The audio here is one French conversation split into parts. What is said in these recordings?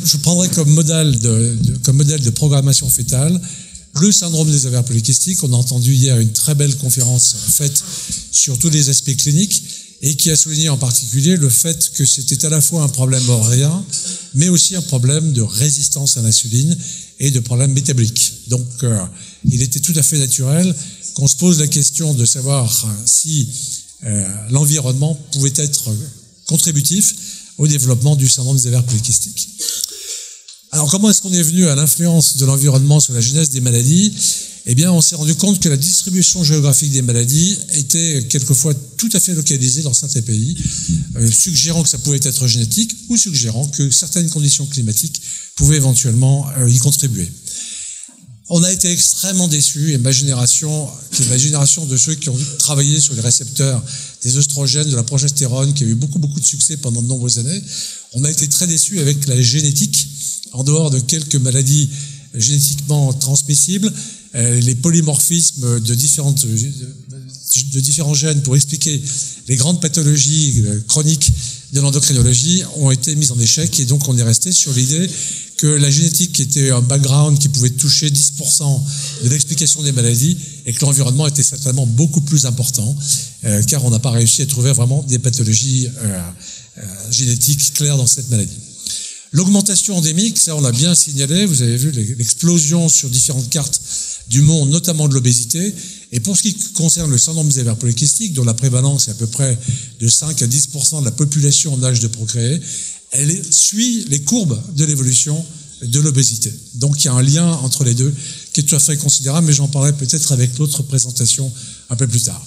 je prendrais comme modèle de programmation fœtale le syndrome des ovaires polykystiques. On a entendu hier une très belle conférence faite sur tous les aspects cliniques et qui a souligné en particulier le fait que c'était à la fois un problème ovarien, mais aussi un problème de résistance à l'insuline et de problèmes métaboliques. Donc, il était tout à fait naturel qu'on se pose la question de savoir si l'environnement pouvait être contributif au développement du syndrome des ovaires polykystiques. Alors, comment est-ce qu'on est venu à l'influence de l'environnement sur la genèse des maladies? Eh bien, on s'est rendu compte que la distribution géographique des maladies était quelquefois tout à fait localisée dans certains pays, suggérant que ça pouvait être génétique ou suggérant que certaines conditions climatiques pouvaient éventuellement y contribuer. On a été extrêmement déçus, et ma génération, qui est la génération de ceux qui ont travaillé sur les récepteurs des œstrogènes, de la progestérone, qui a eu beaucoup de succès pendant de nombreuses années, on a été très déçus avec la génétique, en dehors de quelques maladies génétiquement transmissibles, les polymorphismes de différents gènes pour expliquer les grandes pathologies chroniques de l'endocrinologie ont été mises en échec, et donc on est resté sur l'idée que la génétique qui était un background qui pouvait toucher 10% de l'explication des maladies et que l'environnement était certainement beaucoup plus important, car on n'a pas réussi à trouver vraiment des pathologies génétiques claires dans cette maladie. L'augmentation endémique, ça on l'a bien signalé, vous avez vu l'explosion sur différentes cartes du monde, notamment de l'obésité. Et pour ce qui concerne le syndrome des ovaires polykystiques, dont la prévalence est à peu près de 5 à 10% de la population en âge de procréer, elle suit les courbes de l'évolution de l'obésité. Donc il y a un lien entre les deux qui est tout à fait considérable, mais j'en parlerai peut-être avec l'autre présentation un peu plus tard.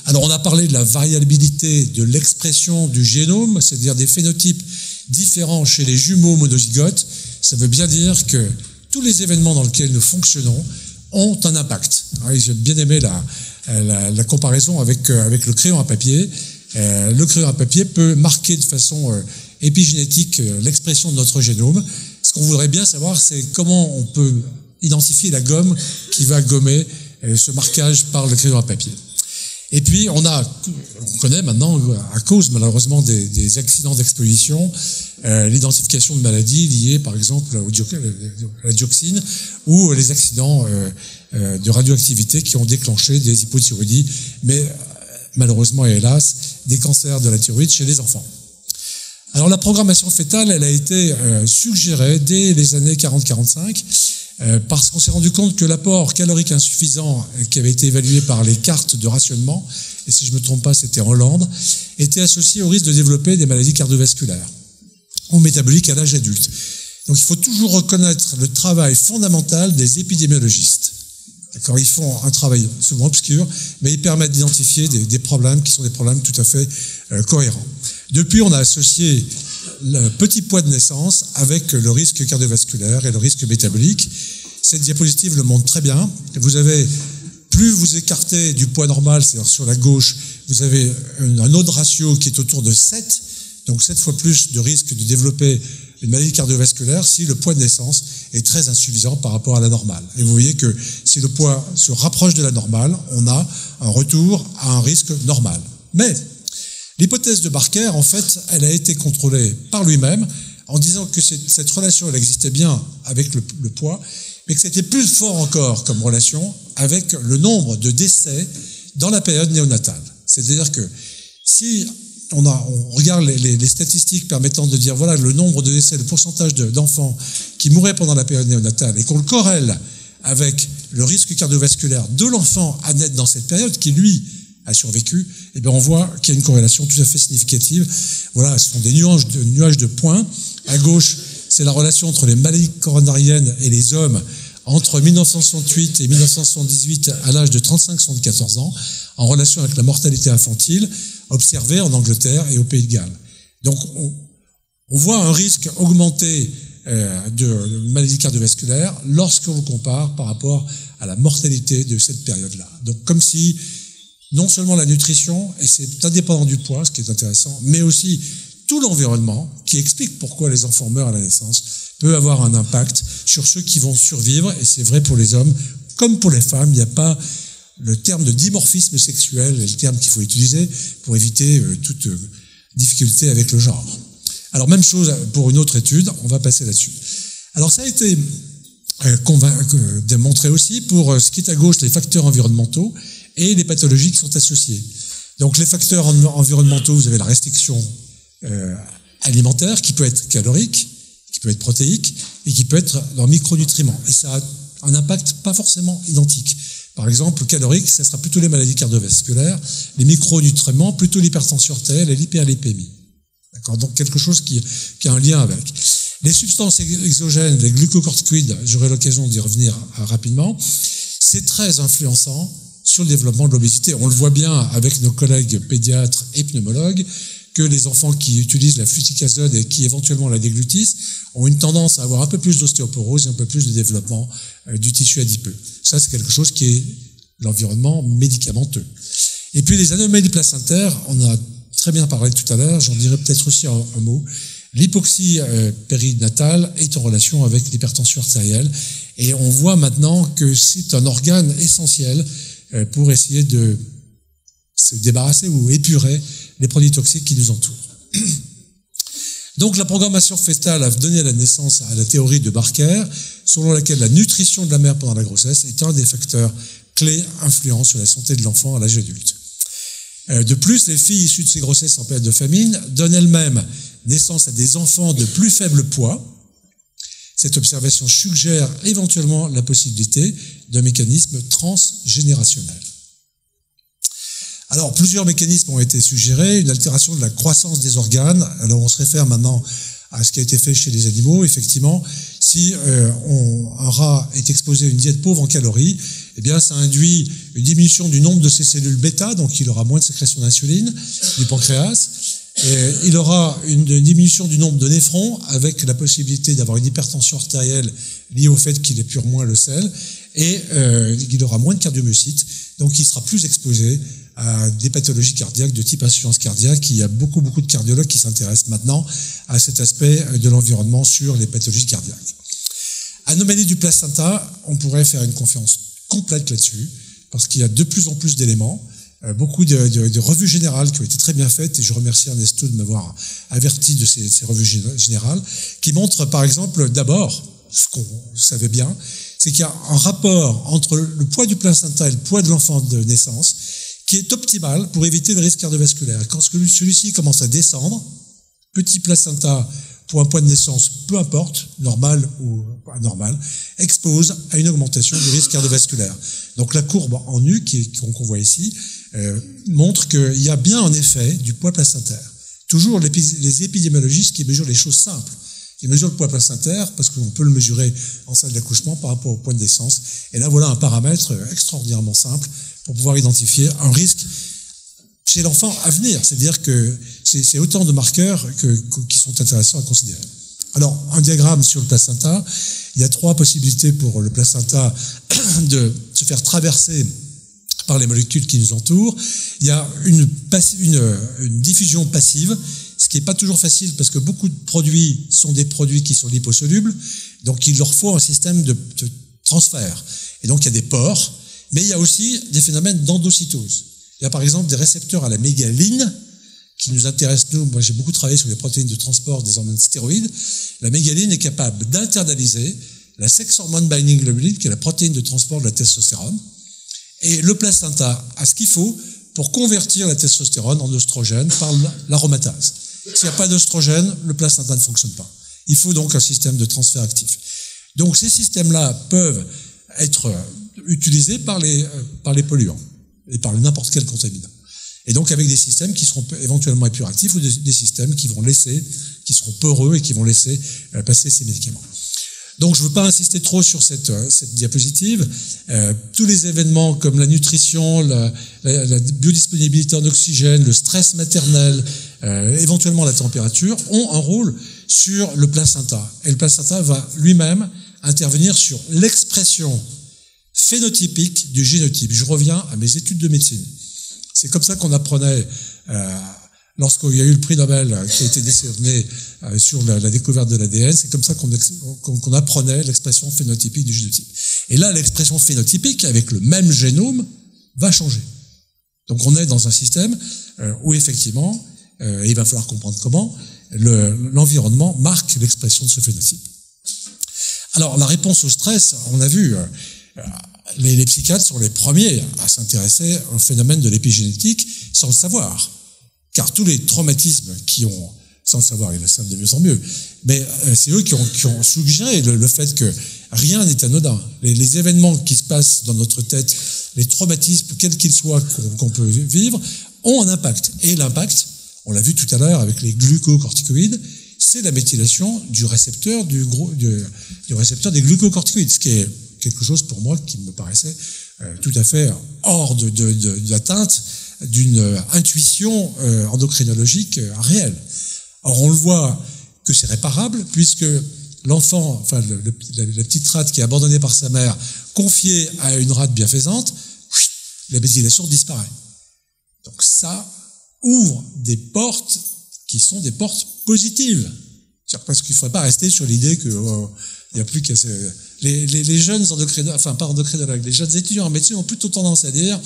Alors on a parlé de la variabilité de l'expression du génome, c'est-à-dire des phénotypes différents chez les jumeaux monozygotes. Ça veut bien dire que tous les événements dans lesquels nous fonctionnons ont un impact. J'ai bien aimé la comparaison avec le crayon à papier. Le crayon à papier peut marquer de façon épigénétique l'expression de notre génome. Ce qu'on voudrait bien savoir, c'est comment on peut identifier la gomme qui va gommer ce marquage par le crayon à papier. Et puis, on connaît maintenant, à cause malheureusement des accidents d'exposition, l'identification de maladies liées par exemple à la dioxine ou les accidents de radioactivité qui ont déclenché des hypothyroïdies, mais malheureusement et hélas, des cancers de la thyroïde chez les enfants. Alors la programmation fœtale, elle a été suggérée dès les années 40-45, parce qu'on s'est rendu compte que l'apport calorique insuffisant qui avait été évalué par les cartes de rationnement, et si je ne me trompe pas c'était en Hollande, était associé au risque de développer des maladies cardiovasculaires ou métaboliques à l'âge adulte. Donc il faut toujours reconnaître le travail fondamental des épidémiologistes. D'accord, ils font un travail souvent obscur, mais ils permettent d'identifier des problèmes qui sont des problèmes tout à fait cohérents. Depuis, on a associé le petit poids de naissance avec le risque cardiovasculaire et le risque métabolique. Cette diapositive le montre très bien. Vous avez, plus vous écartez du poids normal, c'est-à-dire sur la gauche, vous avez un autre ratio qui est autour de 7, donc 7 fois plus de risque de développer une maladie cardiovasculaire si le poids de naissance est très insuffisant par rapport à la normale. Et vous voyez que si le poids se rapproche de la normale, on a un retour à un risque normal. Mais l'hypothèse de Barker, en fait, elle a été contrôlée par lui-même en disant que cette relation, elle existait bien avec le poids, mais que c'était plus fort encore comme relation avec le nombre de décès dans la période néonatale. C'est-à-dire que si on regarde les statistiques permettant de dire voilà le nombre de décès, le pourcentage d'enfants qui mouraient pendant la période néonatale et qu'on le corrèle avec le risque cardiovasculaire de l'enfant à naître dans cette période qui, lui, a survécu, eh bien on voit qu'il y a une corrélation tout à fait significative. Voilà, ce sont des nuages de points. À gauche, c'est la relation entre les maladies coronariennes et les hommes entre 1968 et 1978 à l'âge de 35-74 ans, en relation avec la mortalité infantile observée en Angleterre et au Pays de Galles. Donc on voit un risque augmenté de maladies cardiovasculaires lorsqu'on compare par rapport à la mortalité de cette période-là. Donc comme si non seulement la nutrition, et c'est indépendant du poids, ce qui est intéressant, mais aussi tout l'environnement qui explique pourquoi les enfants meurent à la naissance peut avoir un impact sur ceux qui vont survivre, et c'est vrai pour les hommes comme pour les femmes. Il n'y a pas le terme de dimorphisme sexuel, est le terme qu'il faut utiliser pour éviter toute difficulté avec le genre. Alors même chose pour une autre étude, on va passer là-dessus. Alors ça a été démontré aussi pour ce qui est à gauche, les facteurs environnementaux et les pathologies qui sont associées. Donc les facteurs environnementaux, vous avez la restriction alimentaire qui peut être calorique, qui peut être protéique et qui peut être dans micronutriments. Et ça a un impact pas forcément identique. Par exemple, calorique, ça sera plutôt les maladies cardiovasculaires, les micronutriments, plutôt l'hypertension artérielle et l'hyperlipémie. D'accord ? Donc quelque chose qui a un lien avec. Les substances exogènes, les glucocorticoïdes, j'aurai l'occasion d'y revenir rapidement, c'est très influençant sur le développement de l'obésité. On le voit bien avec nos collègues pédiatres et pneumologues, que les enfants qui utilisent la fluticasone et qui éventuellement la déglutissent ont une tendance à avoir un peu plus d'ostéoporose et un peu plus de développement du tissu adipeux. Ça, c'est quelque chose qui est l'environnement médicamenteux. Et puis les anomalies placentaires, on a très bien parlé tout à l'heure, j'en dirai peut-être aussi un mot. L'hypoxie périnatale est en relation avec l'hypertension artérielle et on voit maintenant que c'est un organe essentiel pour essayer de se débarrasser ou épurer les produits toxiques qui nous entourent. Donc la programmation fœtale a donné la naissance à la théorie de Barker, selon laquelle la nutrition de la mère pendant la grossesse est un des facteurs clés influents sur la santé de l'enfant à l'âge adulte. De plus, les filles issues de ces grossesses en période de famine donnent elles-mêmes naissance à des enfants de plus faible poids. Cette observation suggère éventuellement la possibilité d'un mécanisme transgénérationnel. Alors, plusieurs mécanismes ont été suggérés, une altération de la croissance des organes. Alors, on se réfère maintenant à ce qui a été fait chez les animaux. Effectivement, si un rat est exposé à une diète pauvre en calories, eh bien, ça induit une diminution du nombre de ces cellules bêta, donc il aura moins de sécrétion d'insuline du pancréas. Et il aura une diminution du nombre de néphrons, avec la possibilité d'avoir une hypertension artérielle liée au fait qu'il épure moins le sel, et il aura moins de cardiomyocytes, donc il sera plus exposé à des pathologies cardiaques de type insuffisance cardiaque. Il y a beaucoup de cardiologues qui s'intéressent maintenant à cet aspect de l'environnement sur les pathologies cardiaques. Anomalie du placenta, on pourrait faire une conférence complète là-dessus, parce qu'il y a de plus en plus d'éléments, beaucoup de revues générales qui ont été très bien faites, et je remercie Ernesto de m'avoir averti de ces revues générales, qui montrent par exemple d'abord, ce qu'on savait bien, c'est qu'il y a un rapport entre le poids du placenta et le poids de l'enfant de naissance, qui est optimal pour éviter le risque cardiovasculaire. Quand celui-ci commence à descendre, petit placenta pour un poids de naissance, peu importe, normal ou anormal, expose à une augmentation du risque cardiovasculaire. Donc la courbe en U qu'on voit ici montre qu'il y a bien un effet du poids placentaire. Toujours les épidémiologistes qui mesurent les choses simples. Ils mesurent le poids placentaire parce qu'on peut le mesurer en salle d'accouchement par rapport au poids de naissance. Et là, voilà un paramètre extraordinairement simple pour pouvoir identifier un risque chez l'enfant à venir. C'est-à-dire que c'est autant de marqueurs qui sont intéressants à considérer. Alors, un diagramme sur le placenta, il y a 3 possibilités pour le placenta de se faire traverser par les molécules qui nous entourent. Il y a une diffusion passive, ce qui n'est pas toujours facile parce que beaucoup de produits sont des produits qui sont liposolubles, donc il leur faut un système de transfert. Et donc il y a des pores, mais il y a aussi des phénomènes d'endocytose. Il y a par exemple des récepteurs à la mégaline qui nous intéressent, nous. Moi j'ai beaucoup travaillé sur les protéines de transport des hormones stéroïdes. La mégaline est capable d'internaliser la sex hormone binding globulin, qui est la protéine de transport de la testostérone, et le placenta a ce qu'il faut pour convertir la testostérone en oestrogène par l'aromatase. S'il n'y a pas d'oestrogène, le placenta ne fonctionne pas. Il faut donc un système de transfert actif. Donc ces systèmes-là peuvent être utilisés par les polluants et par n'importe quel contaminant. Et donc avec des systèmes qui seront éventuellement épuractifs ou des systèmes qui seront poreux et qui vont laisser passer ces médicaments. Donc je ne veux pas insister trop sur cette diapositive. Tous les événements comme la nutrition, la biodisponibilité en oxygène, le stress maternel, éventuellement la température, ont un rôle sur le placenta. Et le placenta va lui-même intervenir sur l'expression phénotypique du génotype. Je reviens à mes études de médecine. C'est comme ça qu'on apprenait, lorsqu'il y a eu le prix Nobel qui a été décerné sur la découverte de l'ADN, c'est comme ça qu'on apprenait l'expression phénotypique du génotype. Et là, l'expression phénotypique, avec le même génome, va changer. Donc on est dans un système où effectivement, il va falloir comprendre comment, l'environnement marque l'expression de ce phénotype. Alors, la réponse au stress, on a vu, les psychiatres sont les premiers à s'intéresser au phénomène de l'épigénétique sans le savoir. Car tous les traumatismes qui ont, sans le savoir, ils le savent de mieux en mieux, mais c'est eux qui ont suggéré le fait que rien n'est anodin. Les événements qui se passent dans notre tête, les traumatismes, quels qu'ils soient, qu'on peut vivre, ont un impact. Et l'impact, on l'a vu tout à l'heure avec les glucocorticoïdes, c'est la méthylation du récepteur du récepteur des glucocorticoïdes, ce qui est quelque chose pour moi qui me paraissait tout à fait hors de l'atteinte d'une intuition endocrinologique réelle. Or, on le voit que c'est réparable, puisque l'enfant, enfin la petite rate qui est abandonnée par sa mère, confiée à une rate bienfaisante, la méthylation disparaît. Donc ça ouvre des portes qui sont des portes positives. Parce qu'il ne faudrait pas rester sur l'idée que il n'y a plus qu'à les jeunes endocrinologues, enfin pas endocrinologues, les jeunes étudiants en médecine ont plutôt tendance à dire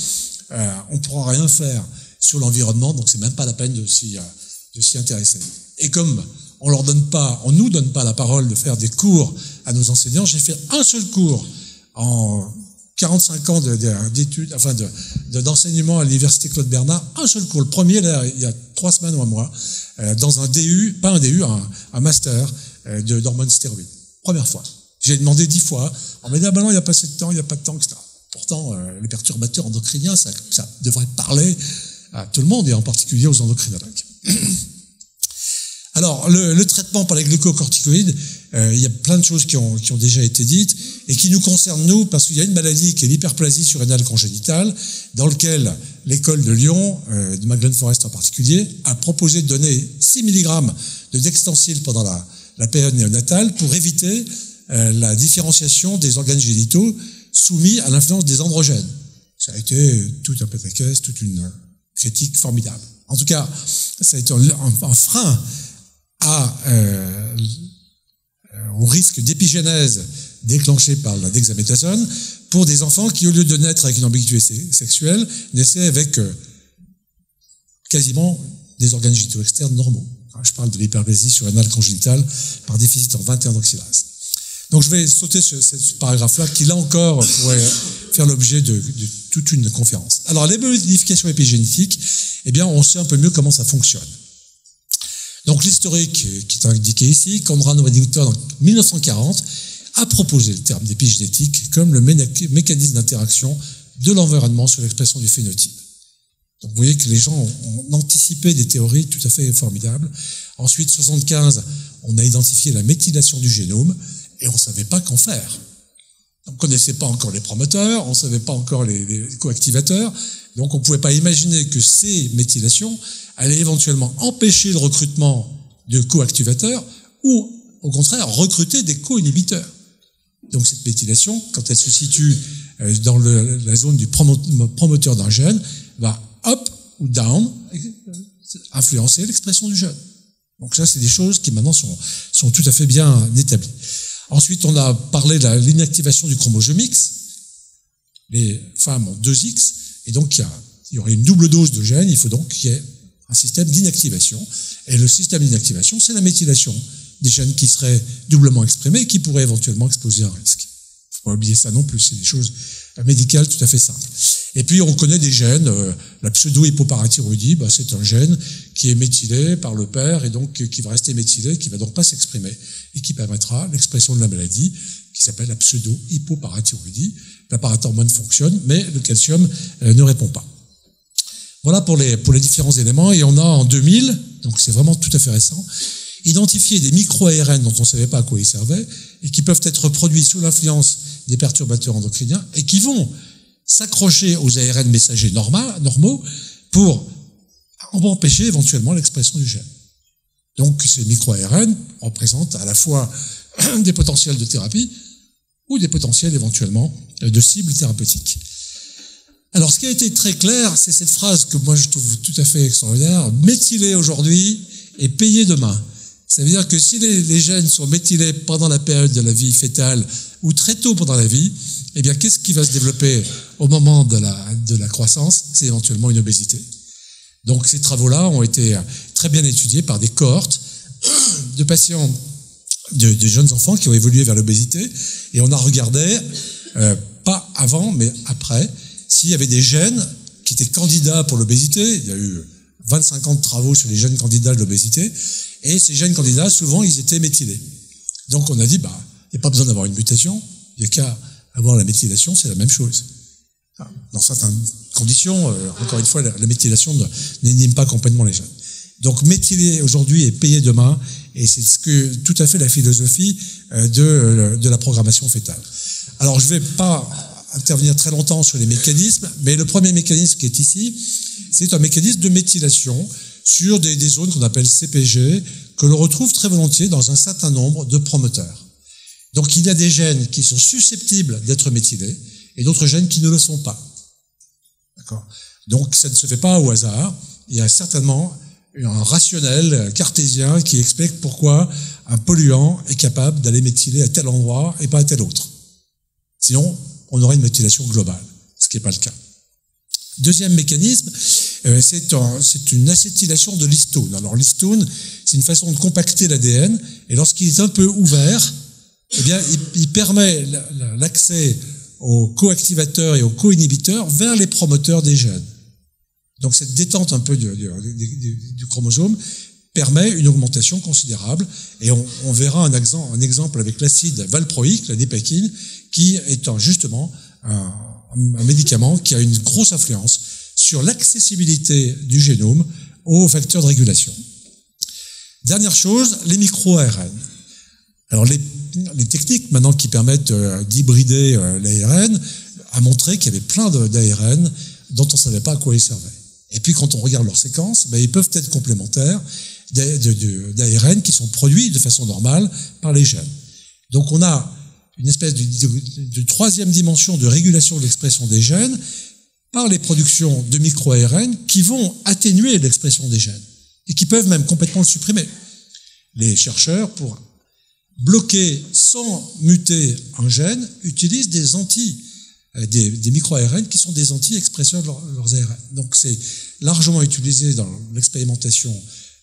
on ne pourra rien faire sur l'environnement, donc c'est même pas la peine de s'y intéresser. Et comme on nous donne pas la parole de faire des cours à nos enseignants, j'ai fait un seul cours en 45 ans d'études, enfin d'enseignement à l'université Claude Bernard, un seul cours. Le premier, là, il y a 3 semaines ou un mois, dans un DU, pas un DU, un master d'hormones stéroïdes. Première fois. J'ai demandé 10 fois. On m'a dit, ah ben non, il n'y a pas assez de temps, il n'y a pas de temps, etc. Pourtant, les perturbateurs endocriniens, ça devrait parler à tout le monde, et en particulier aux endocrinologues. Alors, le traitement par les glucocorticoïdes, il y a plein de choses qui ont déjà été dites et qui nous concernent nous, parce qu'il y a une maladie qui est l'hyperplasie surrénale congénitale, dans laquelle l'école de Lyon, de Magdalene Forest en particulier, a proposé de donner 6 mg de dextensil pendant la période néonatale pour éviter la différenciation des organes génitaux soumis à l'influence des androgènes. Ça a été tout un pataquès, toute une critique formidable. En tout cas, ça a été un frein au risque d'épigénèse déclenché par la dexaméthasone pour des enfants qui, au lieu de naître avec une ambiguïté sexuelle, naissaient avec quasiment des organes génitaux externes normaux. Je parle de l'hyperplasie surrénale congénitale par déficit en 21 oxydase. Donc je vais sauter ce paragraphe-là qui, là encore, pourrait faire l'objet de toute une conférence. Alors, les modifications épigénétiques, eh bien, on sait un peu mieux comment ça fonctionne. Donc, l'historique qui est indiqué ici, Conrad Weddington, en 1940, a proposé le terme d'épigénétique comme le mécanisme d'interaction de l'environnement sur l'expression du phénotype. Donc, vous voyez que les gens ont anticipé des théories tout à fait formidables. Ensuite, 1975, on a identifié la méthylation du génome, et on ne savait pas qu'en faire. On ne connaissait pas encore les promoteurs, on ne savait pas encore les coactivateurs, donc on ne pouvait pas imaginer que ces méthylations allaient éventuellement empêcher le recrutement de coactivateurs ou, au contraire, recruter des co-inhibiteurs. Donc cette méthylation, quand elle se situe dans la zone du promoteur d'un gène, va up ou down influencer l'expression du gène. Donc ça, c'est des choses qui maintenant sont tout à fait bien établies. Ensuite, on a parlé de l'inactivation du chromosome X. Les femmes ont 2X, et donc il y aurait une double dose de gènes, il faut donc qu'il y ait un système d'inactivation. Et le système d'inactivation, c'est la méthylation des gènes qui seraient doublement exprimés et qui pourraient éventuellement exposer un risque. Il ne faut pas oublier ça non plus, c'est des choses médicales tout à fait simples. Et puis, on connaît des gènes, la pseudo-hypoparathyroïdie, c'est un gène qui est méthylé par le père et donc qui va rester méthylé, qui va donc pas s'exprimer et qui permettra l'expression de la maladie qui s'appelle la pseudo-hypoparathyroïdie. La parathormone fonctionne, mais le calcium ne répond pas. Voilà pour les différents éléments. Et on a en 2000, donc c'est vraiment tout à fait récent, identifié des micro-ARN dont on ne savait pas à quoi ils servaient et qui peuvent être produits sous l'influence des perturbateurs endocriniens et qui vont s'accrocher aux ARN messagers normaux pour empêcher éventuellement l'expression du gène. Donc ces micro-ARN représentent à la fois des potentiels de thérapie ou des potentiels éventuellement de cibles thérapeutiques. Alors ce qui a été très clair, c'est cette phrase que moi je trouve tout à fait extraordinaire, méthylé aujourd'hui et payé demain. Ça veut dire que si les gènes sont méthylés pendant la période de la vie fœtale ou très tôt pendant la vie, eh bien qu'est-ce qui va se développer au moment de la croissance? C'est éventuellement une obésité. Donc ces travaux-là ont été très bien étudiés par des cohortes de patients, de jeunes enfants qui ont évolué vers l'obésité, et on a regardé, pas avant, mais après, s'il y avait des gènes qui étaient candidats pour l'obésité. Il y a eu 25 ans de travaux sur les gènes candidats de l'obésité, et ces gènes candidats, souvent, ils étaient méthylés. Donc on a dit, il n'y a pas besoin d'avoir une mutation, il n'y a qu'à avoir la méthylation, c'est la même chose. Dans certaines conditions, encore une fois, la méthylation n'élimine pas complètement les gènes. Donc méthyler aujourd'hui et payer demain, et c'est ce que tout à fait la philosophie de la programmation fœtale. Alors je ne vais pas intervenir très longtemps sur les mécanismes, mais le premier mécanisme qui est ici, c'est un mécanisme de méthylation sur des zones qu'on appelle CPG, que l'on retrouve très volontiers dans un certain nombre de promoteurs. Donc il y a des gènes qui sont susceptibles d'être méthylés, et d'autres gènes qui ne le sont pas. D'accord ? Donc ça ne se fait pas au hasard, il y a certainement un rationnel cartésien qui explique pourquoi un polluant est capable d'aller méthyler à tel endroit et pas à tel autre. Sinon, on aurait une méthylation globale, ce qui n'est pas le cas. Deuxième mécanisme, c'est une acétylation de l'histone. Alors l'histone, c'est une façon de compacter l'ADN, et lorsqu'il est un peu ouvert, eh bien, il permet l'accès aux coactivateurs et aux co-inhibiteurs vers les promoteurs des gènes. Donc cette détente un peu du chromosome permet une augmentation considérable, et on verra un exemple avec l'acide valproïque, la dépakine, qui est justement un médicament qui a une grosse influence sur l'accessibilité du génome aux facteurs de régulation. Dernière chose, les micro-ARN. Alors les techniques maintenant qui permettent d'hybrider l'ARN a montré qu'il y avait plein d'ARN dont on ne savait pas à quoi ils servaient. Et puis quand on regarde leurs séquences, ils peuvent être complémentaires d'ARN qui sont produits de façon normale par les gènes. Donc on a une espèce de troisième dimension de régulation de l'expression des gènes par les productions de micro-ARN qui vont atténuer l'expression des gènes et qui peuvent même complètement le supprimer. Les chercheurs, pour bloquer sans muter un gène, utilisent des micro-ARN qui sont des anti-expresseurs de leurs ARN. Donc c'est largement utilisé dans l'expérimentation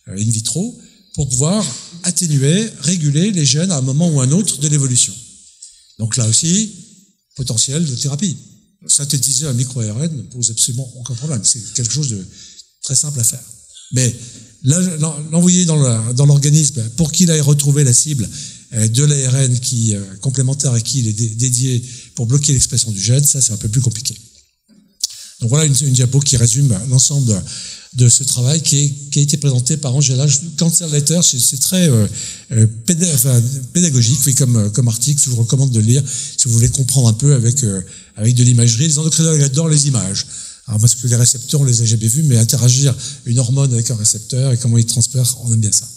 in vitro pour pouvoir atténuer, réguler les gènes à un moment ou un autre de l'évolution. Donc là aussi, potentiel de thérapie. Synthétiser un micro-ARN ne pose absolument aucun problème. C'est quelque chose de très simple à faire. Mais l'envoyer dans l'organisme pour qu'il aille retrouver la cible de l'ARN complémentaire à qui il est dédié pour bloquer l'expression du gène, ça c'est un peu plus compliqué. Donc voilà une diapo qui résume l'ensemble de ce travail qui a été présenté par Angela. Cancer Letter, c'est très pédagogique, oui, comme article, je vous recommande de le lire si vous voulez comprendre un peu avec de l'imagerie. Les endocrinologues adorent les images, parce que les récepteurs, on les a jamais vus, mais interagir une hormone avec un récepteur et comment il transfère, on aime bien ça.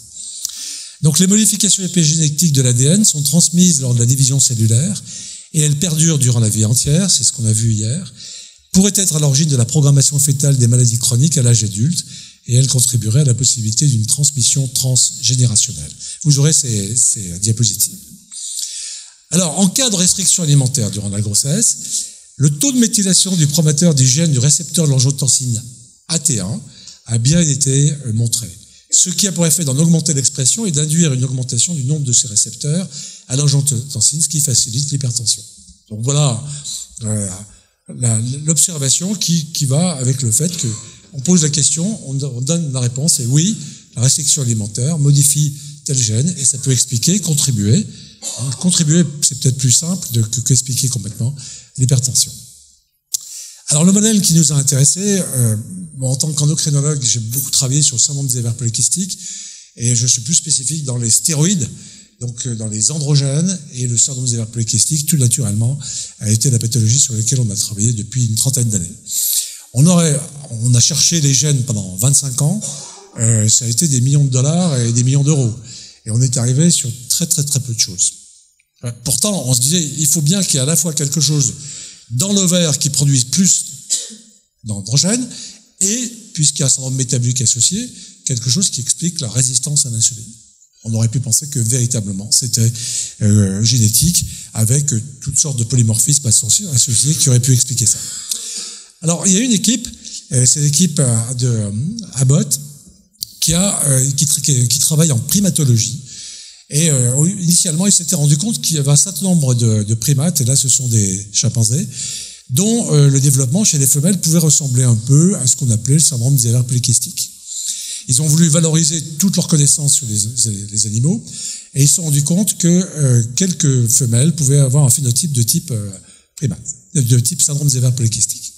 Donc les modifications épigénétiques de l'ADN sont transmises lors de la division cellulaire et elles perdurent durant la vie entière, c'est ce qu'on a vu hier, pourraient être à l'origine de la programmation fœtale des maladies chroniques à l'âge adulte, et elles contribueraient à la possibilité d'une transmission transgénérationnelle. Vous aurez ces diapositives. Alors, en cas de restriction alimentaire durant la grossesse, le taux de méthylation du promoteur du gène du récepteur de l'angiotensine AT1 a bien été montré, ce qui a pour effet d'en augmenter l'expression et d'induire une augmentation du nombre de ces récepteurs à l'angiotensine, ce qui facilite l'hypertension. Donc voilà l'observation qui va avec le fait qu'on pose la question, on donne la réponse, et oui, la restriction alimentaire modifie tel gène, et ça peut expliquer, contribuer. Contribuer, c'est peut-être plus simple qu'expliquer complètement l'hypertension. Alors le modèle qui nous a intéressés, en tant qu'endocrinologue, j'ai beaucoup travaillé sur le syndrome des ovaires polykystiques, et je suis plus spécifique dans les stéroïdes, donc dans les androgènes, et le syndrome des ovaires polykystiques, tout naturellement, a été la pathologie sur laquelle on a travaillé depuis une trentaine d'années. On a cherché les gènes pendant 25 ans, ça a été des millions de dollars et des millions d'euros, et on est arrivé sur très très très peu de choses. Pourtant, on se disait, il faut bien qu'il y ait à la fois quelque chose dans l'ovaire qui produise plus d'androgènes, et, puisqu'il y a un syndrome métabolique associé, quelque chose qui explique la résistance à l'insuline. On aurait pu penser que véritablement c'était génétique, avec toutes sortes de polymorphismes associés qui auraient pu expliquer ça. Alors, il y a une équipe, c'est l'équipe de Abbott, qui travaille en primatologie. Et initialement, il s'était rendu compte qu'il y avait un certain nombre de primates, et là ce sont des chimpanzés, dont le développement chez les femelles pouvait ressembler un peu à ce qu'on appelait le syndrome des ovaires polykystiques. Ils ont voulu valoriser toutes leurs connaissances sur les animaux, et ils se sont rendus compte que quelques femelles pouvaient avoir un phénotype de type primate, de type syndrome des ovaires polykystiques.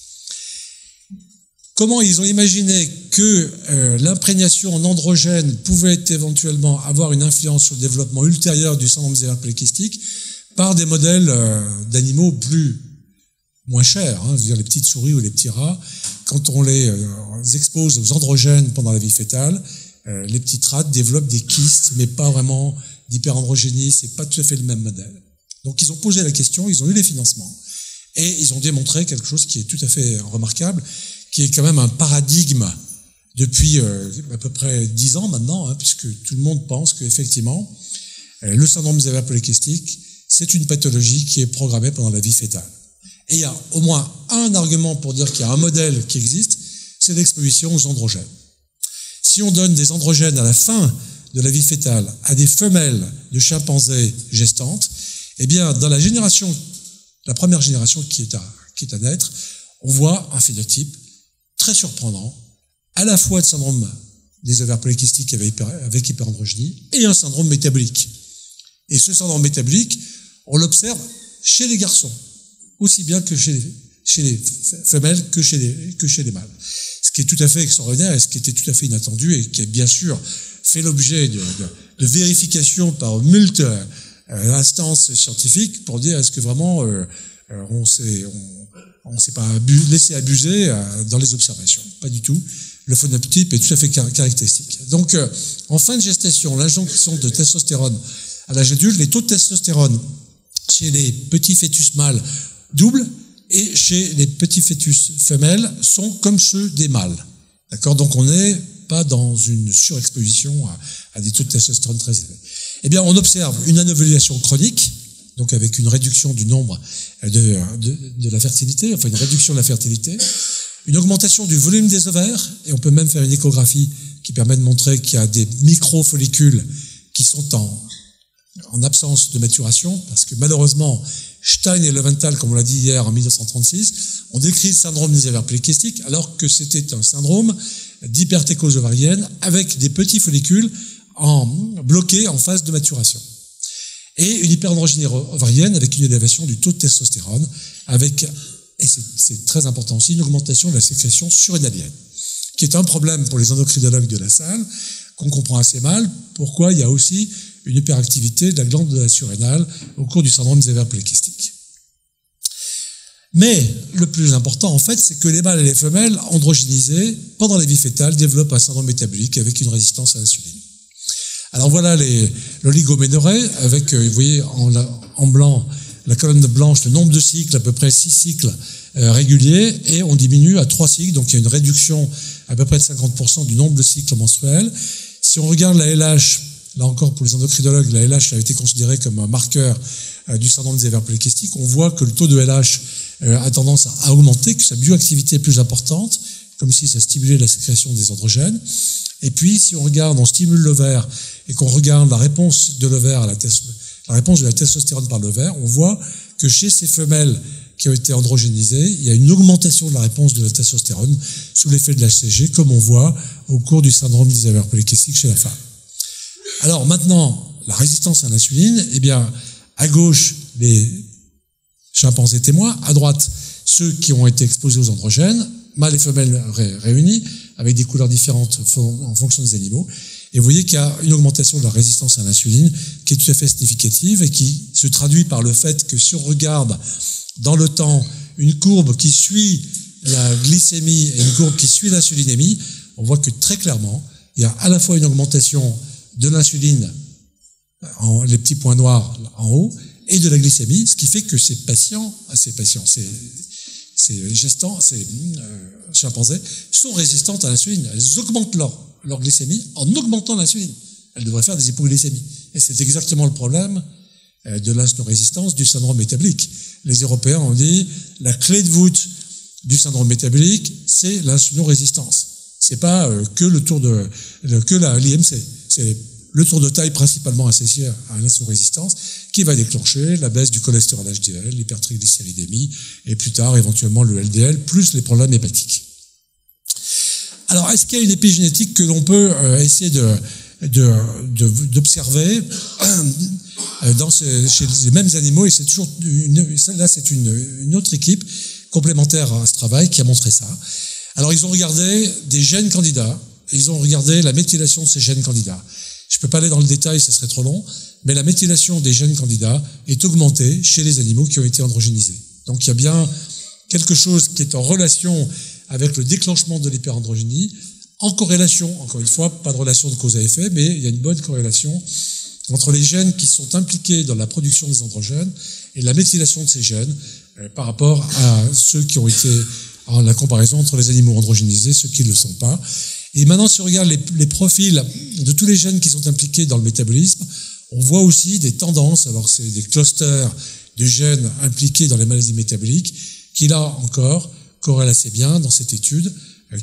Comment ils ont imaginé que l'imprégnation en androgène pouvait éventuellement avoir une influence sur le développement ultérieur du syndrome des ovaires polykystiques par des modèles d'animaux moins chers, hein, c'est-à-dire les petites souris ou les petits rats. Quand on les expose aux androgènes pendant la vie fétale, les petites rats développent des kystes, mais pas vraiment d'hyperandrogénie, c'est pas tout à fait le même modèle. Donc ils ont posé la question, ils ont eu les financements, et ils ont démontré quelque chose qui est tout à fait remarquable, qui est quand même un paradigme depuis à peu près 10 ans maintenant, hein, puisque tout le monde pense qu'effectivement, le syndrome des ovaires polykystiques, c'est une pathologie qui est programmée pendant la vie fétale. Et il y a au moins un argument pour dire qu'il y a un modèle qui existe, c'est l'exposition aux androgènes. Si on donne des androgènes à la fin de la vie fétale à des femelles de chimpanzés gestantes, eh bien, dans la première génération qui est à naître, on voit un phénotype très surprenant, à la fois de syndrome des ovaires polykystiques avec hyperandrogénie et un syndrome métabolique. Et ce syndrome métabolique, on l'observe chez les garçons, aussi bien que chez les femelles que chez les mâles. Ce qui est tout à fait extraordinaire et ce qui était tout à fait inattendu et qui a bien sûr fait l'objet de vérification par multiples instances scientifiques pour dire est-ce que vraiment on s'est pas laissé abuser dans les observations. Pas du tout. Le phénotype est tout à fait caractéristique. Donc, en fin de gestation, l'injonction de testostérone à l'âge adulte, les taux de testostérone chez les petits fœtus mâles doublent et chez les petits fœtus femelles sont comme ceux des mâles. D'accord? Donc, on n'est pas dans une surexposition à des taux de testostérone très élevés. Eh bien, on observe une anovulation chronique, donc avec une réduction du nombre de la fertilité, enfin une réduction de la fertilité, une augmentation du volume des ovaires, et on peut même faire une échographie qui permet de montrer qu'il y a des micro-follicules qui sont en absence de maturation, parce que malheureusement, Stein et Leventhal, comme on l'a dit hier en 1936, ont décrit le syndrome des ovaires polykystiques, alors que c'était un syndrome d'hypertécose ovarienne avec des petits follicules bloqués en phase de maturation. Et une hyperandrogénie ovarienne avec une élévation du taux de testostérone, et c'est très important aussi, une augmentation de la sécrétion surrénalienne, qui est un problème pour les endocrinologues de la salle, qu'on comprend assez mal, pourquoi il y a aussi une hyperactivité de la glande de la surrénale au cours du syndrome des ovaires polykystiques. Mais le plus important, en fait, c'est que les mâles et les femelles androgénisés, pendant la vie fétale, développent un syndrome métabolique avec une résistance à l'insuline. Alors voilà l'oligoménorrhée, avec, vous voyez, en blanc, la colonne blanche, le nombre de cycles, à peu près 6 cycles réguliers, et on diminue à 3 cycles, donc il y a une réduction à peu près de 50% du nombre de cycles menstruels. Si on regarde la LH, là encore pour les endocrinologues, la LH a été considérée comme un marqueur du syndrome des ovaires polykystiques, on voit que le taux de LH a tendance à augmenter, que sa bioactivité est plus importante, comme si ça stimulait la sécrétion des androgènes. Et puis, si on stimule l'ovaire et qu'on regarde la réponse de l'ovaire à la réponse de la testostérone par l'ovaire, on voit que chez ces femelles qui ont été androgénisées, il y a une augmentation de la réponse de la testostérone sous l'effet de l'HCG, comme on voit au cours du syndrome des ovaires polykystiques chez la femme. Alors maintenant, la résistance à l'insuline, eh bien, à gauche, les chimpanzés témoins, à droite, ceux qui ont été exposés aux androgènes, mâles et femelles réunis, avec des couleurs différentes en fonction des animaux. Et vous voyez qu'il y a une augmentation de la résistance à l'insuline qui est tout à fait significative et qui se traduit par le fait que si on regarde dans le temps une courbe qui suit la glycémie et une courbe qui suit l'insulinémie, on voit que très clairement, il y a à la fois une augmentation de l'insuline, les petits points noirs en haut, et de la glycémie, ce qui fait que ces gestants, ces chimpanzés, sont résistantes à l'insuline. Elles augmentent leur glycémie en augmentant l'insuline. Elles devraient faire des hypoglycémies. Et c'est exactement le problème de l'insulinorésistance du syndrome métabolique. Les Européens ont dit la clé de voûte du syndrome métabolique, c'est l'insulinorésistance. C'est pas que l'IMC. C'est le tour de taille principalement associé à l'insulino-résistance qui va déclencher la baisse du cholestérol HDL, l'hypertriglycéridémie et plus tard éventuellement le LDL plus les problèmes hépatiques. Alors est-ce qu'il y a une épigénétique que l'on peut essayer d'observer chez les mêmes animaux, et c'est toujours c'est une autre équipe complémentaire à ce travail qui a montré ça. Alors ils ont regardé des gènes candidats, et ils ont regardé la méthylation de ces gènes candidats. Je ne peux pas aller dans le détail, ça serait trop long, mais la méthylation des gènes candidats est augmentée chez les animaux qui ont été androgénisés. Donc il y a bien quelque chose qui est en relation avec le déclenchement de l'hyperandrogénie, en corrélation, encore une fois, pas de relation de cause à effet, mais il y a une bonne corrélation entre les gènes qui sont impliqués dans la production des androgènes et la méthylation de ces gènes par rapport à ceux qui ont été en la comparaison entre les animaux androgénisés, ceux qui ne le sont pas. Et maintenant, si on regarde les profils de tous les gènes qui sont impliqués dans le métabolisme, on voit aussi des tendances, alors c'est des clusters de gènes impliqués dans les maladies métaboliques, qui là encore corrèlent assez bien dans cette étude,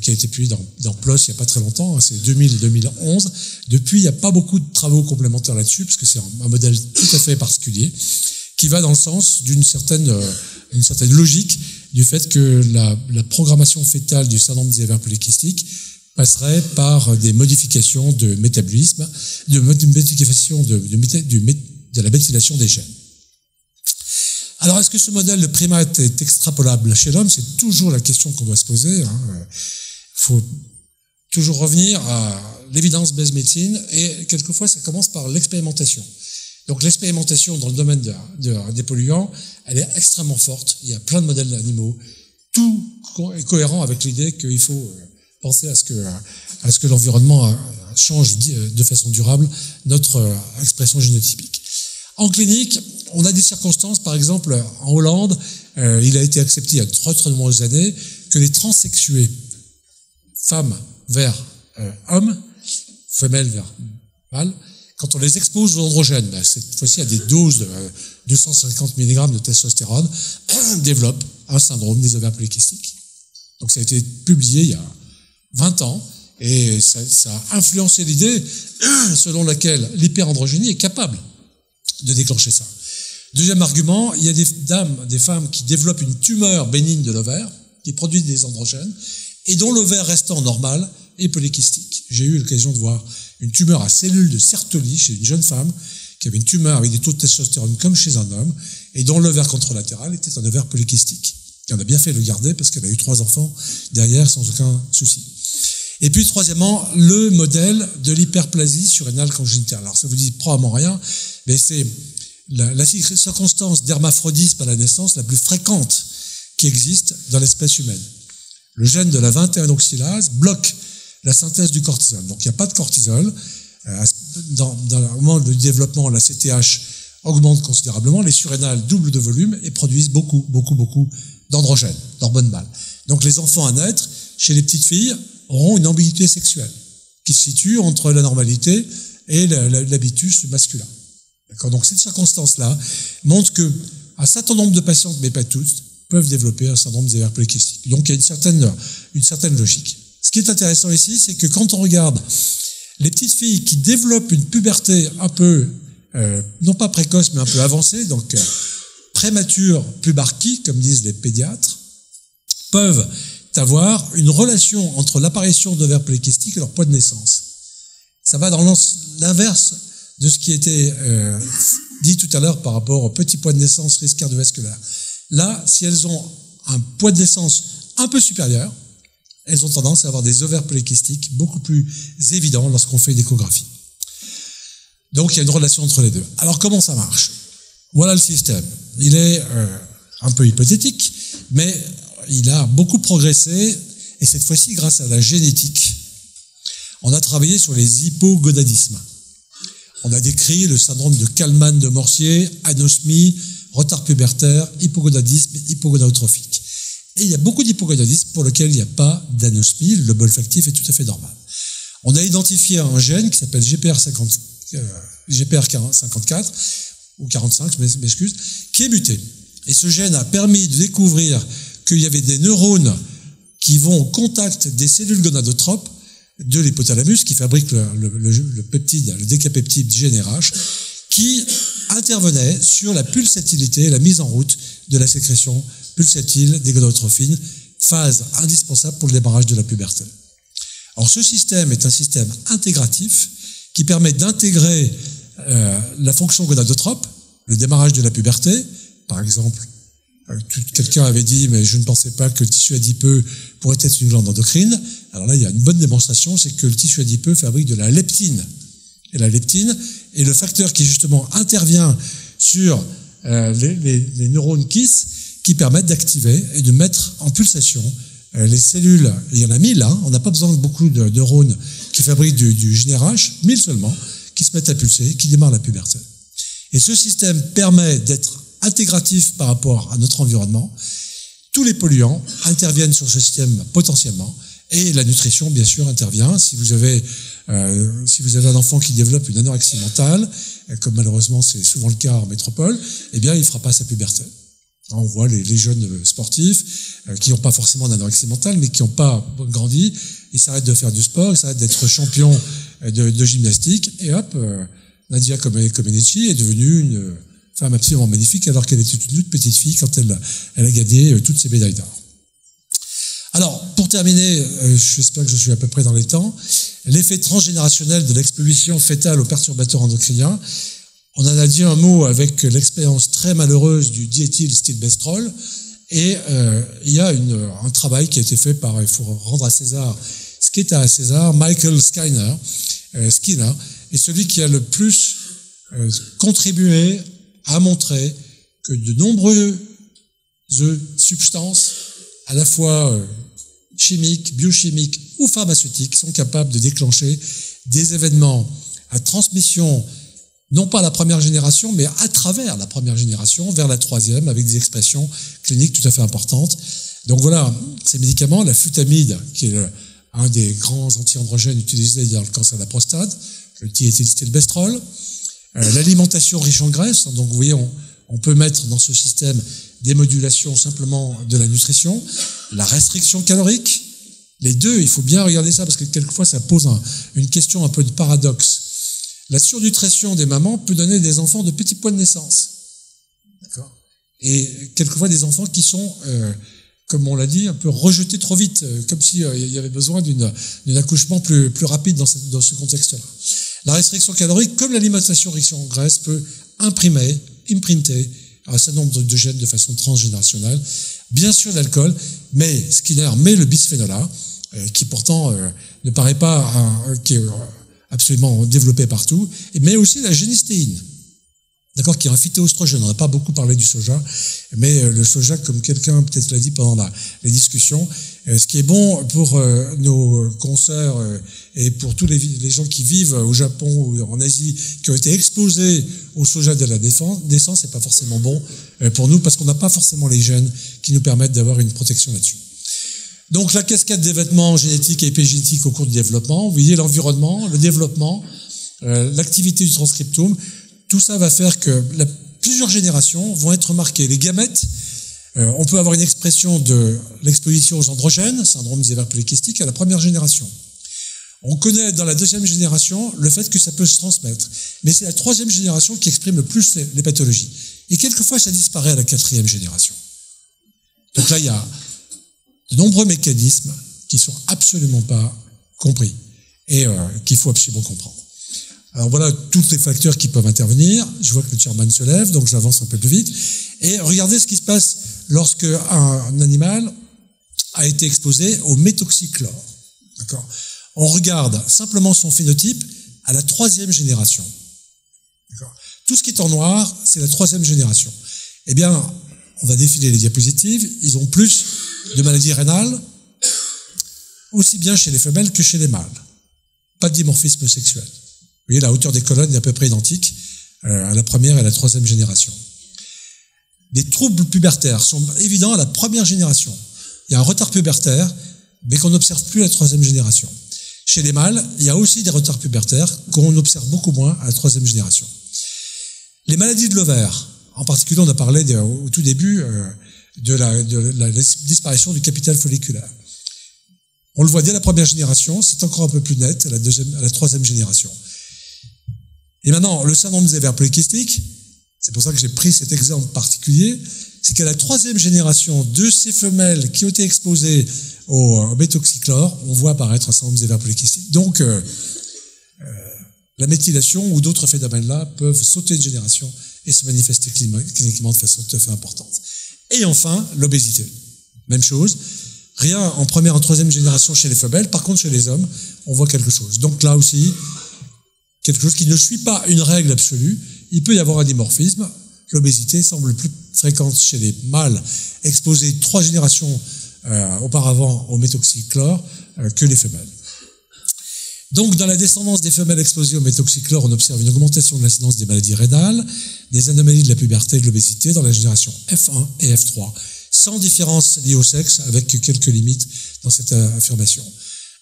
qui a été publiée dans PLOS il n'y a pas très longtemps, c'est 2000 et 2011. Depuis, il n'y a pas beaucoup de travaux complémentaires là-dessus, parce que c'est un modèle tout à fait particulier, qui va dans le sens d'une certaine logique du fait que la programmation fétale du syndrome des ovaires polykystiques passerait par des modifications de métabolisme, de modification de la méthylation des gènes. Alors, est-ce que ce modèle de primate est extrapolable chez l'homme? C'est toujours la question qu'on doit se poser. Il faut toujours revenir à l'évidence-based médecine, et quelquefois, ça commence par l'expérimentation. Donc, l'expérimentation dans le domaine des polluants, elle est extrêmement forte. Il y a plein de modèles d'animaux. Tout est cohérent avec l'idée qu'il faut penser à ce que l'environnement change de façon durable notre expression génotypique. En clinique, on a des circonstances, par exemple, en Hollande, il a été accepté il y a très très nombreuses années que les transsexués, femmes vers hommes, femelles vers mâles, quand on les expose aux androgènes, cette fois-ci à des doses de 250 mg de testostérone, développent un syndrome des ovaires polykystiques. Donc ça a été publié il y a 20 ans, et ça a influencé l'idée selon laquelle l'hyperandrogénie est capable de déclencher ça. Deuxième argument, il y a des femmes qui développent une tumeur bénigne de l'ovaire, qui produit des androgènes, et dont l'ovaire restant normal est polykystique. J'ai eu l'occasion de voir une tumeur à cellules de Sertoli chez une jeune femme qui avait une tumeur avec des taux de testostérone comme chez un homme, et dont l'ovaire contralatéral était un ovaire polykystique. Et on a bien fait de le garder parce qu'elle a eu 3 enfants derrière sans aucun souci. Et puis, troisièmement, le modèle de l'hyperplasie surrénale congénitale. Alors, ça vous dit probablement rien, mais c'est la circonstance d'hermaphrodisme à la naissance la plus fréquente qui existe dans l'espèce humaine. Le gène de la 21-oxydase bloque la synthèse du cortisol. Donc, il n'y a pas de cortisol. Au moment du développement, la CTH augmente considérablement, les surrénales doublent de volume et produisent beaucoup d'androgènes, d'hormones mâles. Donc, les enfants à naître, chez les petites filles, auront une ambiguïté sexuelle qui se situe entre la normalité et l'habitus masculin. D'accord. Donc cette circonstance-là montre que un certain nombre de patientes, mais pas toutes, peuvent développer un syndrome des ovaires polykystiques. Donc il y a une certaine logique. Ce qui est intéressant ici, c'est que quand on regarde les petites filles qui développent une puberté un peu, non pas précoce, mais un peu avancée, donc prémature pubarchie, comme disent les pédiatres, peuvent avoir une relation entre l'apparition d'ovaires polykystiques et leur poids de naissance. Ça va dans l'inverse de ce qui était dit tout à l'heure par rapport au petit poids de naissance risque cardiovasculaire. Là, si elles ont un poids de naissance un peu supérieur, elles ont tendance à avoir des ovaires polykystiques beaucoup plus évidents lorsqu'on fait une échographie. Donc il y a une relation entre les deux. Alors comment ça marche? Voilà le système. Il est un peu hypothétique, mais il a beaucoup progressé, et cette fois-ci grâce à la génétique. On a travaillé sur les hypogonadismes. On a décrit le syndrome de Kallmann de Morsier, anosmie, retard pubertaire, hypogonadisme, hypogonadotrophique. Et il y a beaucoup d'hypogonadismes pour lesquels il n'y a pas d'anosmie, le lobe olfactif est tout à fait normal. On a identifié un gène qui s'appelle GPR54, ou 45, je m'excuse, qui est muté. Et ce gène a permis de découvrir qu'il y avait des neurones qui vont au contact des cellules gonadotropes de l'hypothalamus, qui fabrique le peptide, le décapeptide GnRH, qui intervenait sur la pulsatilité, la mise en route de la sécrétion pulsatile des gonadotrophines, phase indispensable pour le démarrage de la puberté. Alors ce système est un système intégratif qui permet d'intégrer la fonction gonadotrope, le démarrage de la puberté. Par exemple, quelqu'un avait dit, mais je ne pensais pas que le tissu adipeux pourrait être une glande endocrine. Alors là, il y a une bonne démonstration, c'est que le tissu adipeux fabrique de la leptine. Et la leptine est le facteur qui justement intervient sur les neurones KISS qui permettent d'activer et de mettre en pulsation les cellules. Il y en a 1000, on n'a pas besoin de beaucoup de neurones qui fabriquent du GnRH, 1000 seulement, qui se mettent à pulser, qui démarrent la puberté. Et ce système permet d'être intégratif par rapport à notre environnement. Tous les polluants interviennent sur ce système potentiellement, et la nutrition, bien sûr, intervient. Si vous avez un enfant qui développe une anorexie mentale, comme malheureusement c'est souvent le cas en métropole, eh bien, il ne fera pas sa puberté. On voit les jeunes sportifs qui n'ont pas forcément d'anorexie mentale, mais qui n'ont pas grandi, ils s'arrêtent de faire du sport, ils s'arrêtent d'être champions de gymnastique, et hop, Nadia Comaneci est devenue une femme absolument magnifique, alors qu'elle était une toute petite fille quand elle a gagné toutes ses médailles d'or. Alors, pour terminer, j'espère que je suis à peu près dans les temps, l'effet transgénérationnel de l'exposition fétale aux perturbateurs endocriniens. On en a dit un mot avec l'expérience très malheureuse du diéthylstilbestrol, et il y a un travail qui a été fait par, il faut rendre à César ce qui est à César, Michael Skinner est celui qui a le plus contribué à montrer que de nombreuses substances, à la fois chimiques, biochimiques ou pharmaceutiques, sont capables de déclencher des événements à transmission, non pas à la première génération, mais à travers la première génération, vers la troisième, avec des expressions cliniques tout à fait importantes. Donc voilà, ces médicaments, la flutamide, qui est un des grands anti-androgènes utilisés dans le cancer de la prostate, le diéthylstilbestrol, l'alimentation riche en graisse, donc vous voyez, on peut mettre dans ce système des modulations simplement de la nutrition, la restriction calorique, les deux, il faut bien regarder ça parce que quelquefois ça pose une question un peu de paradoxe. La surnutrition des mamans peut donner des enfants de petits poids de naissance. D'accord ? Et quelquefois des enfants qui sont, comme on l'a dit, un peu rejetés trop vite, comme s'il y avait besoin d'un accouchement plus rapide dans ce contexte-là. La restriction calorique, comme l'alimentation riche en graisse, peut imprinter un certain nombre de gènes de façon transgénérationnelle. Bien sûr l'alcool, mais Skinner met le bisphénol A, qui pourtant ne paraît pas qui est absolument développé partout, mais aussi la génistéine, d'accord, qui est un phytoœstrogène. On n'a pas beaucoup parlé du soja, mais le soja, comme quelqu'un peut-être l'a dit pendant les discussions, ce qui est bon pour nos consoeurs et pour tous les gens qui vivent au Japon ou en Asie, qui ont été exposés au soja dès la naissance, c'est pas forcément bon pour nous, parce qu'on n'a pas forcément les gènes qui nous permettent d'avoir une protection là-dessus. Donc la cascade d'événements génétiques et épigénétiques au cours du développement, vous voyez l'environnement, le développement, l'activité du transcriptome, tout ça va faire que plusieurs générations vont être marquées. Les gamètes, on peut avoir une expression de l'exposition aux androgènes, syndrome des ovaires polykystiques, à la première génération. On connaît dans la deuxième génération le fait que ça peut se transmettre. Mais c'est la troisième génération qui exprime le plus les pathologies. Et quelquefois, ça disparaît à la quatrième génération. Donc là, il y a de nombreux mécanismes qui sont absolument pas compris et qu'il faut absolument comprendre. Alors voilà tous les facteurs qui peuvent intervenir. Je vois que le chairman se lève, donc j'avance un peu plus vite. Et regardez ce qui se passe lorsque un animal a été exposé au méthoxychlore. D'accord ? On regarde simplement son phénotype à la troisième génération. D'accord ? Tout ce qui est en noir, c'est la troisième génération. Eh bien, on va défiler les diapositives. Ils ont plus de maladies rénales, aussi bien chez les femelles que chez les mâles. Pas de dimorphisme sexuel. Vous voyez, la hauteur des colonnes est à peu près identique à la première et à la troisième génération. Les troubles pubertaires sont évidents à la première génération. Il y a un retard pubertaire, mais qu'on n'observe plus à la troisième génération. Chez les mâles, il y a aussi des retards pubertaires qu'on observe beaucoup moins à la troisième génération. Les maladies de l'ovaire, en particulier, on a parlé au tout début de la disparition du capital folliculaire. On le voit dès la première génération, c'est encore un peu plus net à la troisième génération. Et maintenant, le syndrome des ovaires polykystiques, c'est pour ça que j'ai pris cet exemple particulier, c'est qu'à la troisième génération de ces femelles qui ont été exposées au méthoxychlore, on voit apparaître un syndrome des ovaires polykystiques. Donc, la méthylation ou d'autres phénomènes-là peuvent sauter une génération et se manifester cliniquement de façon tout à fait importante. Et enfin, l'obésité. Même chose. Rien en première et en troisième génération chez les femelles. Par contre, chez les hommes, on voit quelque chose. Donc là aussi, quelque chose qui ne suit pas une règle absolue. Il peut y avoir un dimorphisme. L'obésité semble plus fréquente chez les mâles exposés 3 générations auparavant au méthoxychlore que les femelles. Donc, dans la descendance des femelles exposées au méthoxychlore, on observe une augmentation de l'incidence des maladies rénales, des anomalies de la puberté et de l'obésité dans la génération F1 et F3, sans différence liée au sexe, avec quelques limites dans cette affirmation.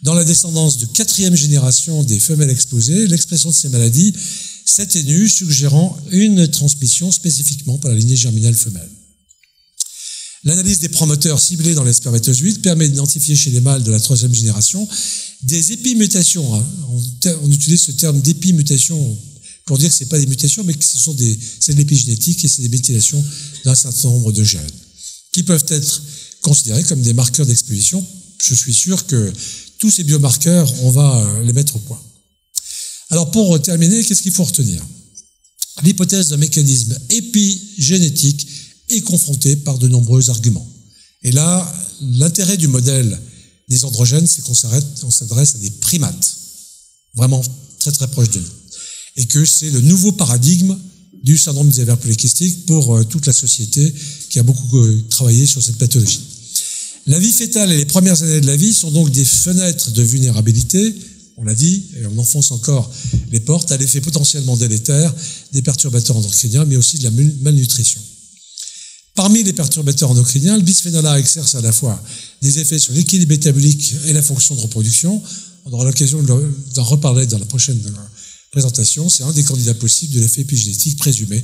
Dans la descendance de 4e génération des femelles exposées, l'expression de ces maladies s'atténue, suggérant une transmission spécifiquement par la lignée germinale femelle. L'analyse des promoteurs ciblés dans les spermatozoïdes permet d'identifier chez les mâles de la 3e génération des épimutations. On utilise ce terme d'épimutation pour dire que ce n'est pas des mutations, mais que c'est de l'épigénétique et c'est des méthylations d'un certain nombre de gènes, qui peuvent être considérés comme des marqueurs d'exposition. Je suis sûr que tous ces biomarqueurs, on va les mettre au point. Alors pour terminer, qu'est-ce qu'il faut retenir? L'hypothèse d'un mécanisme épigénétique est confrontée par de nombreux arguments. Et là, l'intérêt du modèle des androgènes, c'est qu'on s'adresse à des primates, vraiment très très proches de nous. Et que c'est le nouveau paradigme du syndrome des ovaires polykystiques pour toute la société qui a beaucoup travaillé sur cette pathologie. La vie fœtale et les premières années de la vie sont donc des fenêtres de vulnérabilité, on l'a dit, et on enfonce encore les portes à l'effet potentiellement délétère des perturbateurs endocriniens, mais aussi de la malnutrition. Parmi les perturbateurs endocriniens, le bisphénol A exerce à la fois des effets sur l'équilibre métabolique et la fonction de reproduction. On aura l'occasion d'en reparler dans la prochaine présentation. C'est un des candidats possibles de l'effet épigénétique présumé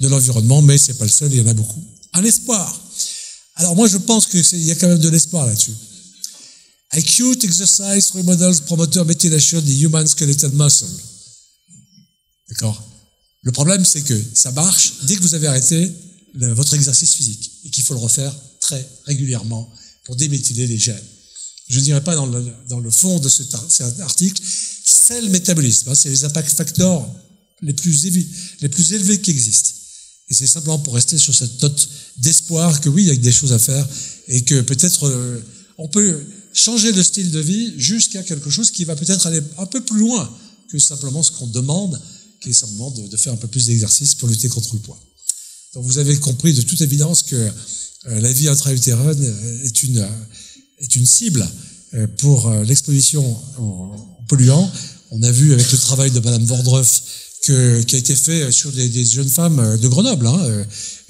de l'environnement, mais c'est pas le seul, il y en a beaucoup. Un espoir. Alors moi, je pense qu'il y a quand même de l'espoir là-dessus. Acute exercise remodels promoter methylation in human skeletal muscle. D'accord? Le problème, c'est que ça marche dès que vous avez arrêté votre exercice physique et qu'il faut le refaire très régulièrement pour déméthyler les gènes. Je ne dirais pas dans le fond de cet article, c'est le métabolisme, c'est les impact factors les plus élevés qui existent. Et c'est simplement pour rester sur cette note d'espoir que oui, il y a des choses à faire et que peut-être on peut changer le style de vie jusqu'à quelque chose qui va peut-être aller un peu plus loin que simplement ce qu'on demande, qui est simplement de faire un peu plus d'exercice pour lutter contre le poids. Donc vous avez compris de toute évidence que la vie intra-utérine est une cible pour l'exposition aux polluants. On a vu avec le travail de Madame Vordreuf qui a été fait sur des jeunes femmes de Grenoble,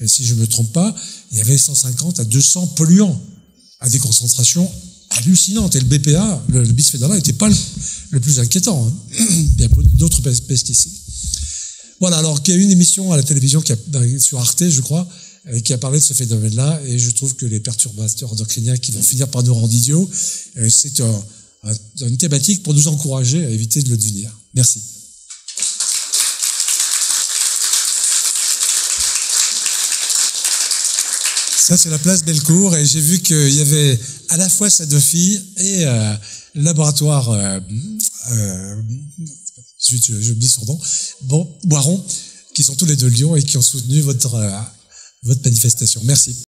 si je ne me trompe pas, il y avait 150 à 200 polluants à des concentrations hallucinantes. Et le BPA, le bisphénol A, n'était pas le plus inquiétant. Il y a d'autres pesticides. Voilà, alors qu'il y a une émission à la télévision sur Arte, je crois, qui a parlé de ce phénomène-là, et je trouve que les perturbateurs endocriniens qui vont finir par nous rendre idiots, c'est une thématique pour nous encourager à éviter de le devenir. Merci. Ça, c'est la place Bellecour, et j'ai vu qu'il y avait à la fois Sanofi et le laboratoire... j'oublie son nom, Boiron, qui sont tous les deux de Lyon et qui ont soutenu votre manifestation. Merci.